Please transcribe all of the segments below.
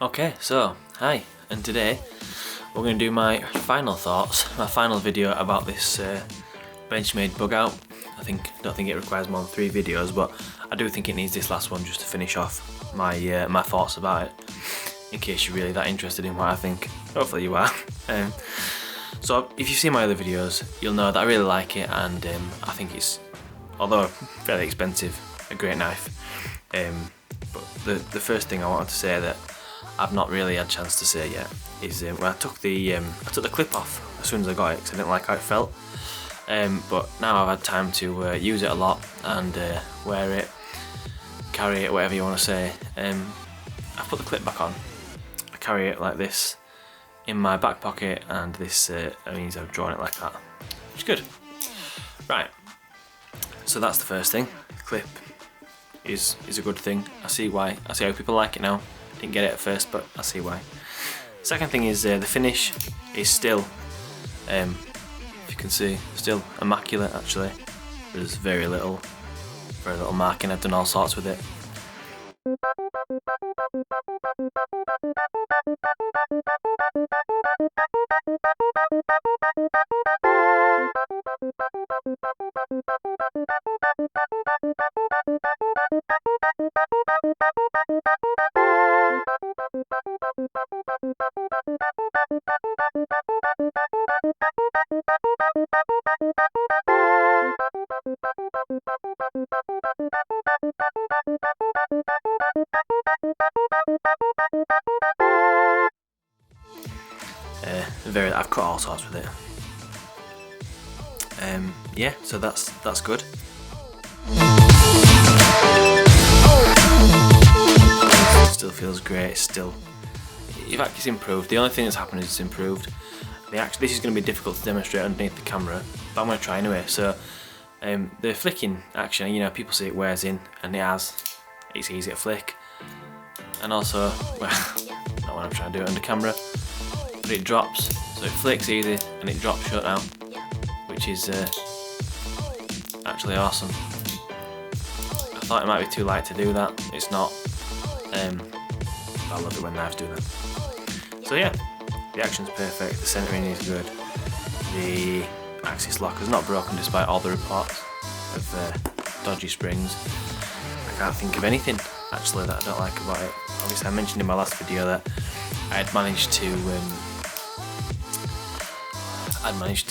Okay, so hi, and today we're going to do my final thoughts, my final video about this Benchmade Bugout. Don't think it requires more than 3 videos, but I do think it needs this last one just to finish off my my thoughts about it, in case you're really that interested in what I think. Hopefully you are. So if you've seen my other videos, you'll know that I really like it, and I think it's, although fairly expensive, a great knife. But the first thing I wanted to say that I've not really had a chance to say yet is when I took the clip off as soon as I got it, because I didn't like how it felt. But now I've had time to use it a lot and wear it, carry it, whatever you want to say. I put the clip back on. I carry it like this in my back pocket, and this means I've drawn it like that, which is good. Right, so that's the first thing. The clip is a good thing. I see why. I see how people like it now. Didn't get it at first, but I see why. Second thing is the finish is still, if you can see, still immaculate actually. There's very little marking. I've done all sorts with it. I've cut all sorts with it. Yeah, so that's good. Still feels great. In fact, it's improved. The only thing that's happened is it's improved. This is going to be difficult to demonstrate underneath the camera, but I'm going to try anyway. So the flicking action, you know, people say it wears in, and it's easy to flick. And also, well, not when I'm trying to do it under camera, but it drops. So it flicks easy and it drops shut now, which is actually awesome. I thought it might be too light to do that. It's not. I love it when knives do that. So yeah, the action's perfect, the centering is good, the axis lock is not broken despite all the reports of dodgy springs. I can't think of anything actually that I don't like about it. Obviously I mentioned in my last video that I had managed to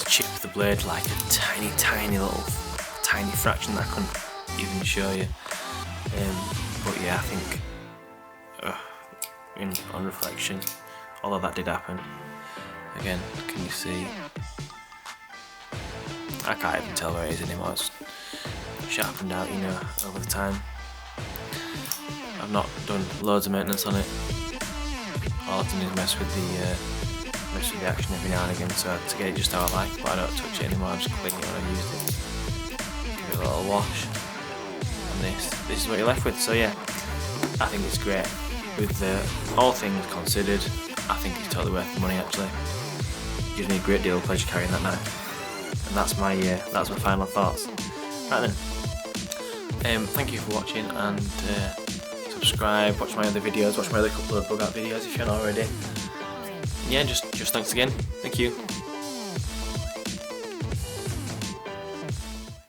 chip the blade like a tiny fraction that I couldn't even show you. But yeah, I think on reflection, although that did happen, again, can you see? I can't even tell where it is anymore. It's sharpened out, you know, over the time. I've not done loads of maintenance on it. All I've done is mess with the action every now and again, so to get it just how I like, but I don't touch it anymore. I just clean it when I used it. Give it a little wash, and this is what you're left with. So yeah, I think it's great. With all things considered, I think it's totally worth the money actually. It gives me a great deal of pleasure carrying that knife. And that's my final thoughts. Right then, thank you for watching, and subscribe, watch my other videos, watch my other couple of Bugout videos if you're not already. Yeah, just thanks again. Thank you.